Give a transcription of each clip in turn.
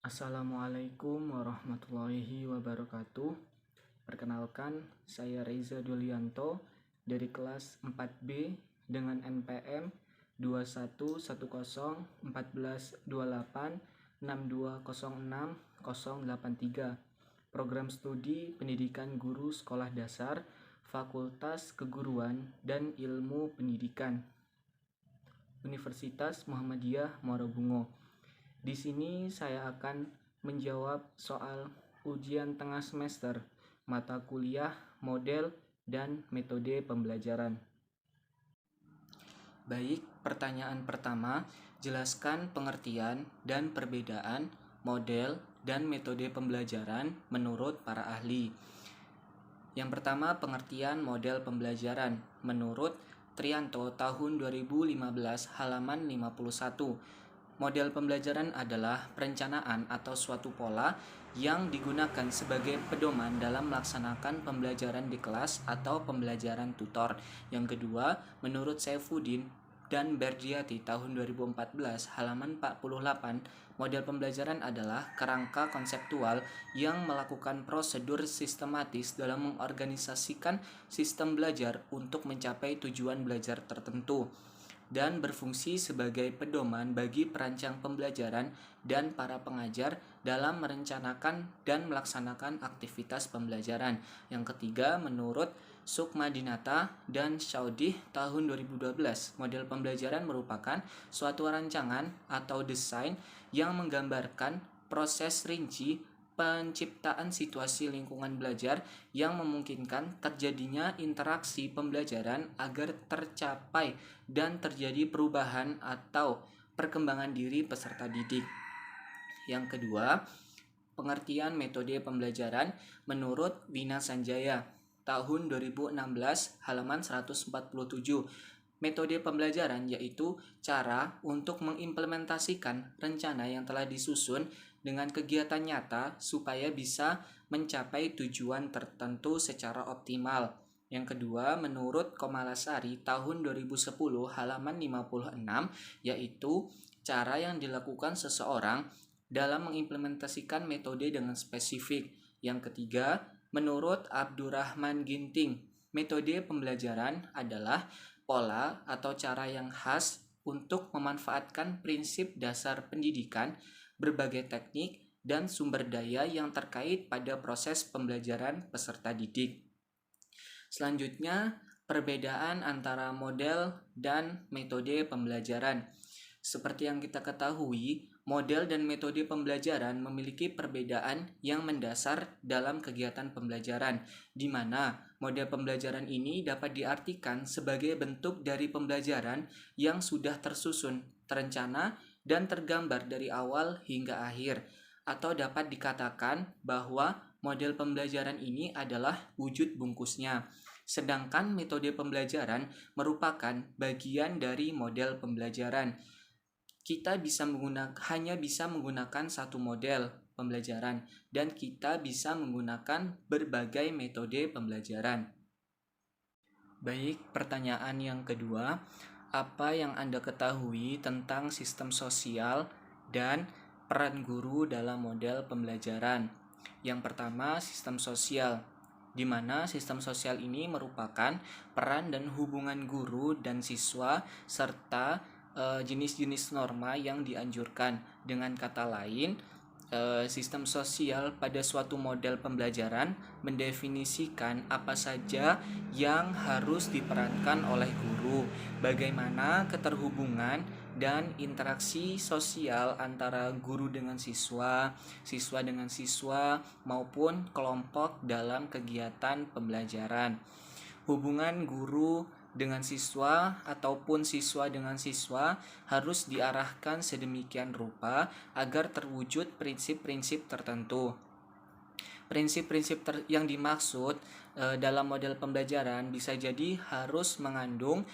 Assalamualaikum warahmatullahi wabarakatuh. Perkenalkan, saya Reza Dulianto dari kelas 4B dengan NPM 2114142862068083. Program studi Pendidikan Guru Sekolah Dasar, Fakultas Keguruan dan Ilmu Pendidikan, Universitas Muhammadiyah Muara Bungo. Di sini saya akan menjawab soal ujian tengah semester, mata kuliah, model, dan metode pembelajaran. Baik, pertanyaan pertama, jelaskan pengertian dan perbedaan model dan metode pembelajaran menurut para ahli. Yang pertama, pengertian model pembelajaran menurut Trianto tahun 2015 halaman 51. Model pembelajaran adalah perencanaan atau suatu pola yang digunakan sebagai pedoman dalam melaksanakan pembelajaran di kelas atau pembelajaran tutor. Yang kedua, menurut Saifuddin dan Berdiati tahun 2014 halaman 48, model pembelajaran adalah kerangka konseptual yang melakukan prosedur sistematis dalam mengorganisasikan sistem belajar untuk mencapai tujuan belajar tertentu dan berfungsi sebagai pedoman bagi perancang pembelajaran dan para pengajar dalam merencanakan dan melaksanakan aktivitas pembelajaran. Yang ketiga, menurut Sukmadinata dan Shaudih tahun 2012, model pembelajaran merupakan suatu rancangan atau desain yang menggambarkan proses rinci penciptaan situasi lingkungan belajar yang memungkinkan terjadinya interaksi pembelajaran agar tercapai dan terjadi perubahan atau perkembangan diri peserta didik. Yang kedua, pengertian metode pembelajaran menurut Wina Sanjaya tahun 2016 halaman 147. Metode pembelajaran yaitu cara untuk mengimplementasikan rencana yang telah disusun dengan kegiatan nyata supaya bisa mencapai tujuan tertentu secara optimal. Yang kedua, menurut Komalasari tahun 2010 halaman 56, yaitu cara yang dilakukan seseorang dalam mengimplementasikan metode dengan spesifik. Yang ketiga, menurut Abdurrahman Ginting, metode pembelajaran adalah pola atau cara yang khas untuk memanfaatkan prinsip dasar pendidikan, berbagai teknik, dan sumber daya yang terkait pada proses pembelajaran peserta didik. Selanjutnya, perbedaan antara model dan metode pembelajaran. Seperti yang kita ketahui, model dan metode pembelajaran memiliki perbedaan yang mendasar dalam kegiatan pembelajaran, di mana model pembelajaran ini dapat diartikan sebagai bentuk dari pembelajaran yang sudah tersusun, terencana, dan tergambar dari awal hingga akhir, atau dapat dikatakan bahwa model pembelajaran ini adalah wujud bungkusnya. Sedangkan metode pembelajaran merupakan bagian dari model pembelajaran. Kita hanya bisa menggunakan satu model pembelajaran dan kita bisa menggunakan berbagai metode pembelajaran. Baik, pertanyaan yang kedua, apa yang Anda ketahui tentang sistem sosial dan peran guru dalam model pembelajaran? Yang pertama, sistem sosial, di mana sistem sosial ini merupakan peran dan hubungan guru dan siswa serta jenis-jenis norma yang dianjurkan. Dengan kata lain, sistem sosial pada suatu model pembelajaran mendefinisikan apa saja yang harus diperankan oleh guru, bagaimana keterhubungan dan interaksi sosial antara guru dengan siswa, siswa dengan siswa, maupun kelompok dalam kegiatan pembelajaran. Hubungan guru dengan siswa ataupun siswa dengan siswa harus diarahkan sedemikian rupa agar terwujud prinsip-prinsip tertentu. Prinsip-prinsip yang dimaksud dalam model pembelajaran bisa jadi harus mengandung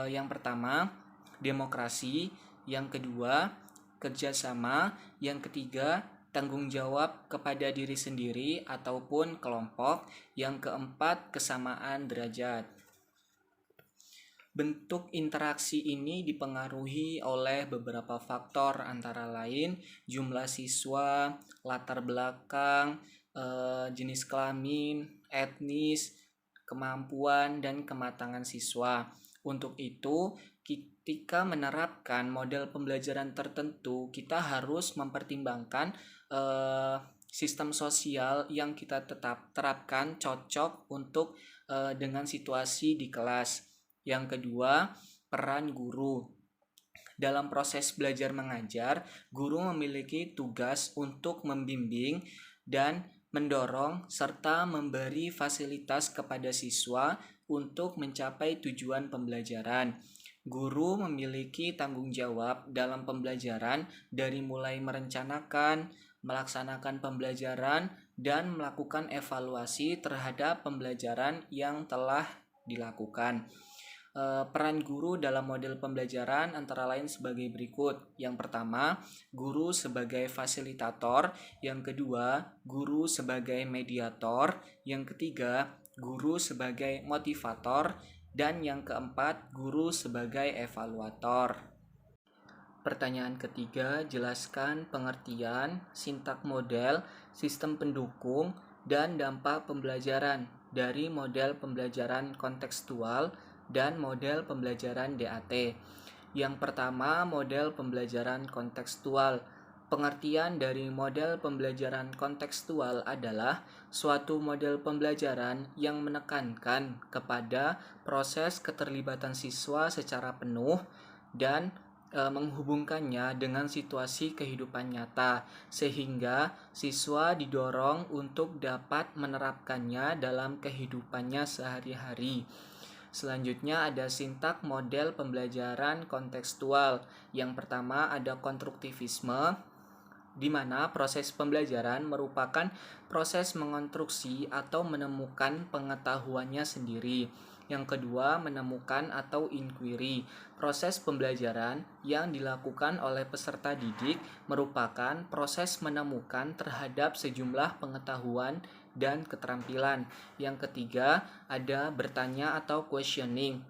yang pertama, demokrasi, yang kedua, kerjasama, yang ketiga, tanggung jawab kepada diri sendiri ataupun kelompok, yang keempat, kesamaan derajat. Bentuk interaksi ini dipengaruhi oleh beberapa faktor antara lain jumlah siswa, latar belakang, jenis kelamin, etnis, kemampuan, dan kematangan siswa. Untuk itu, ketika menerapkan model pembelajaran tertentu, kita harus mempertimbangkan sistem sosial yang kita terapkan cocok untuk dengan situasi di kelas. Yang kedua, peran guru. Dalam proses belajar mengajar, guru memiliki tugas untuk membimbing dan mendorong serta memberi fasilitas kepada siswa untuk mencapai tujuan pembelajaran. Guru memiliki tanggung jawab dalam pembelajaran dari mulai merencanakan, melaksanakan pembelajaran, dan melakukan evaluasi terhadap pembelajaran yang telah dilakukan. Peran guru dalam model pembelajaran antara lain sebagai berikut. Yang pertama, guru sebagai fasilitator. Yang kedua, guru sebagai mediator. Yang ketiga, guru sebagai motivator. Dan yang keempat, guru sebagai evaluator. Pertanyaan ketiga, jelaskan pengertian, sintak model, sistem pendukung, dan dampak pembelajaran dari model pembelajaran kontekstual dan model pembelajaran DAT. Yang pertama, model pembelajaran kontekstual. Pengertian dari model pembelajaran kontekstual adalah suatu model pembelajaran yang menekankan kepada proses keterlibatan siswa secara penuh dan menghubungkannya dengan situasi kehidupan nyata, sehingga siswa didorong untuk dapat menerapkannya dalam kehidupannya sehari-hari. Selanjutnya ada sintak model pembelajaran kontekstual. Yang pertama ada konstruktivisme, di mana proses pembelajaran merupakan proses mengonstruksi atau menemukan pengetahuannya sendiri. Yang kedua, menemukan atau inquiry. Proses pembelajaran yang dilakukan oleh peserta didik merupakan proses menemukan terhadap sejumlah pengetahuan dan keterampilan. Yang ketiga, ada bertanya atau questioning,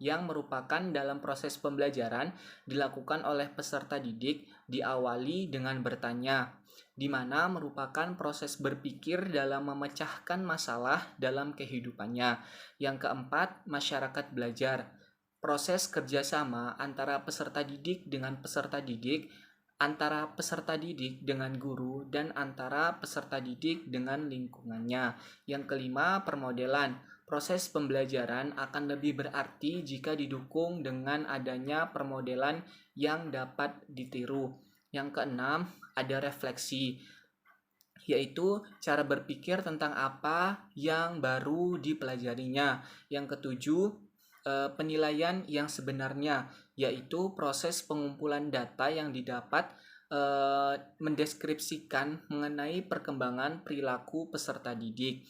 yang merupakan dalam proses pembelajaran dilakukan oleh peserta didik diawali dengan bertanya, di mana merupakan proses berpikir dalam memecahkan masalah dalam kehidupannya. Yang keempat, masyarakat belajar. Proses kerjasama antara peserta didik dengan peserta didik, antara peserta didik dengan guru, dan antara peserta didik dengan lingkungannya. Yang kelima, permodelan. Proses pembelajaran akan lebih berarti jika didukung dengan adanya permodelan yang dapat ditiru. Yang keenam, ada refleksi, yaitu cara berpikir tentang apa yang baru dipelajarinya. Yang ketujuh, penilaian yang sebenarnya, yaitu proses pengumpulan data yang didapat mendeskripsikan mengenai perkembangan perilaku peserta didik.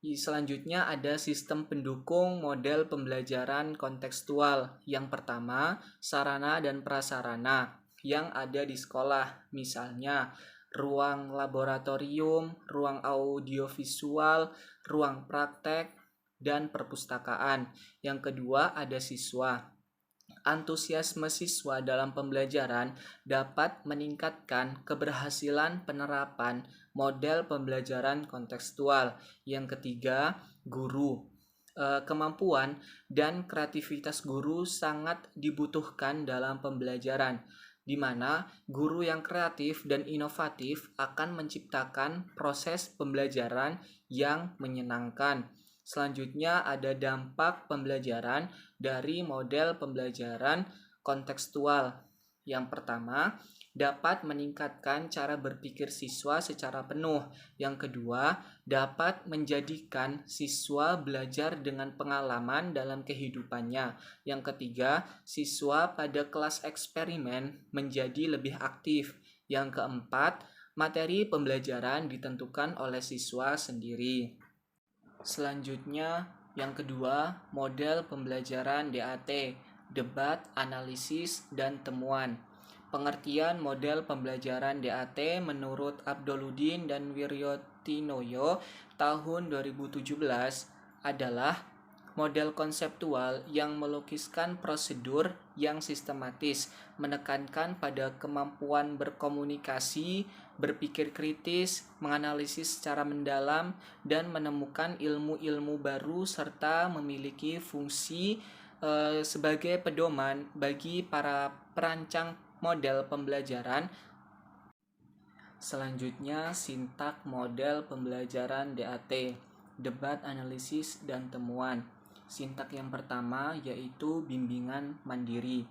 Selanjutnya ada sistem pendukung model pembelajaran kontekstual. Yang pertama, sarana dan prasarana yang ada di sekolah, misalnya ruang laboratorium, ruang audiovisual, ruang praktek, dan perpustakaan. Yang kedua ada siswa. Antusiasme siswa dalam pembelajaran dapat meningkatkan keberhasilan penerapan model pembelajaran kontekstual. Yang ketiga, guru. Kemampuan dan kreativitas guru sangat dibutuhkan dalam pembelajaran, di mana guru yang kreatif dan inovatif akan menciptakan proses pembelajaran yang menyenangkan. Selanjutnya ada dampak pembelajaran dari model pembelajaran kontekstual. Yang pertama, dapat meningkatkan cara berpikir siswa secara penuh. Yang kedua, dapat menjadikan siswa belajar dengan pengalaman dalam kehidupannya. Yang ketiga, siswa pada kelas eksperimen menjadi lebih aktif. Yang keempat, materi pembelajaran ditentukan oleh siswa sendiri. Selanjutnya, yang kedua, model pembelajaran DAT, debat, analisis, dan temuan. Pengertian model pembelajaran DAT menurut Abdoluddin dan Wiryotinoyo tahun 2017 adalah Model konseptual yang melukiskan prosedur yang sistematis, menekankan pada kemampuan berkomunikasi, berpikir kritis, menganalisis secara mendalam, dan menemukan ilmu-ilmu baru serta memiliki fungsi sebagai pedoman bagi para perancang model pembelajaran. Selanjutnya, sintak model pembelajaran DAT, debat, analisis, dan temuan. Sintak yang pertama yaitu bimbingan mandiri,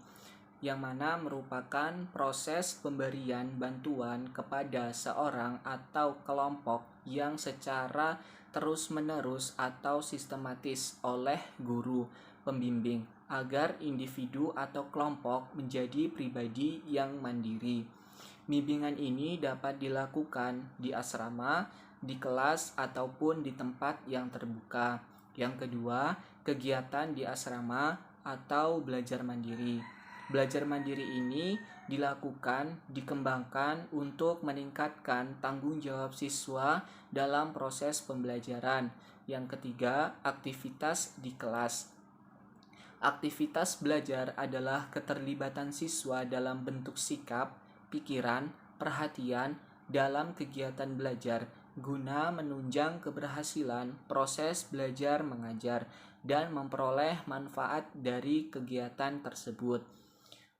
yang mana merupakan proses pemberian bantuan kepada seorang atau kelompok yang secara terus-menerus atau sistematis oleh guru pembimbing agar individu atau kelompok menjadi pribadi yang mandiri. Bimbingan ini dapat dilakukan di asrama, di kelas, ataupun di tempat yang terbuka. Yang kedua, kegiatan di asrama atau belajar mandiri. Belajar mandiri ini dikembangkan untuk meningkatkan tanggung jawab siswa dalam proses pembelajaran. Yang ketiga, aktivitas di kelas. Aktivitas belajar adalah keterlibatan siswa dalam bentuk sikap, pikiran, perhatian dalam kegiatan belajar guna menunjang keberhasilan proses belajar mengajar dan memperoleh manfaat dari kegiatan tersebut.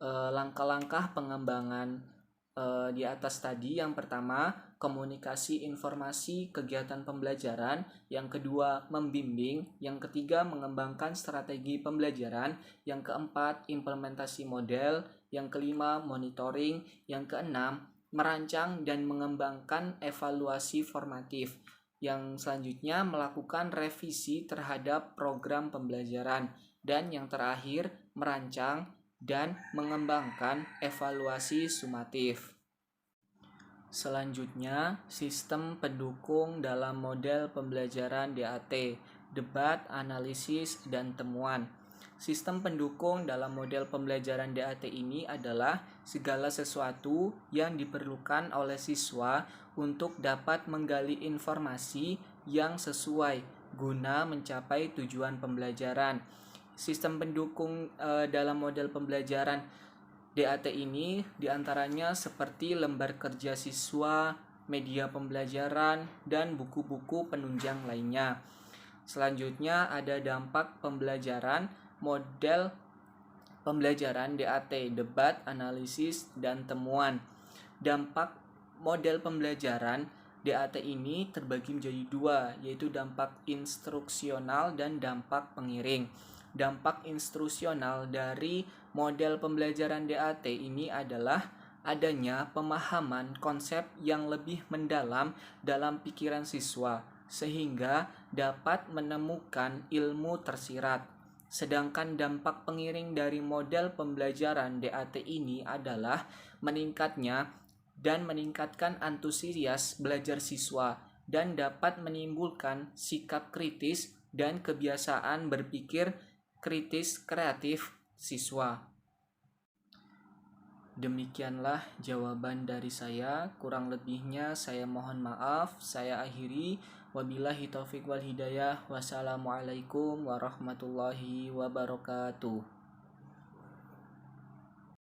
Langkah-langkah pengembangan di atas tadi, yang pertama komunikasi informasi kegiatan pembelajaran, yang kedua membimbing, yang ketiga mengembangkan strategi pembelajaran, yang keempat implementasi model, yang kelima monitoring, yang keenam merancang dan mengembangkan evaluasi formatif, yang selanjutnya melakukan revisi terhadap program pembelajaran, dan yang terakhir merancang dan mengembangkan evaluasi sumatif. Selanjutnya, sistem pendukung dalam model pembelajaran DAT, debat, analisis, dan temuan. Sistem pendukung dalam model pembelajaran DAT ini adalah segala sesuatu yang diperlukan oleh siswa untuk dapat menggali informasi yang sesuai guna mencapai tujuan pembelajaran. Sistem pendukung dalam model pembelajaran DAT ini diantaranya seperti lembar kerja siswa, media pembelajaran, dan buku-buku penunjang lainnya. Selanjutnya ada dampak pembelajaran model pembelajaran DAT, debat, analisis, dan temuan. Dampak model pembelajaran DAT ini terbagi menjadi dua, yaitu dampak instruksional dan dampak pengiring. Dampak instruksional dari model pembelajaran DAT ini adalah adanya pemahaman konsep yang lebih mendalam dalam pikiran siswa, sehingga dapat menemukan ilmu tersirat. Sedangkan dampak pengiring dari model pembelajaran DAT ini adalah meningkatkan antusias belajar siswa dan dapat menimbulkan sikap kritis dan kebiasaan berpikir kritis kreatif siswa. Demikianlah jawaban dari saya. Kurang lebihnya saya mohon maaf. Saya akhiri. Wabillahi taufiq wal hidayah. Wassalamualaikum warahmatullahi wabarakatuh.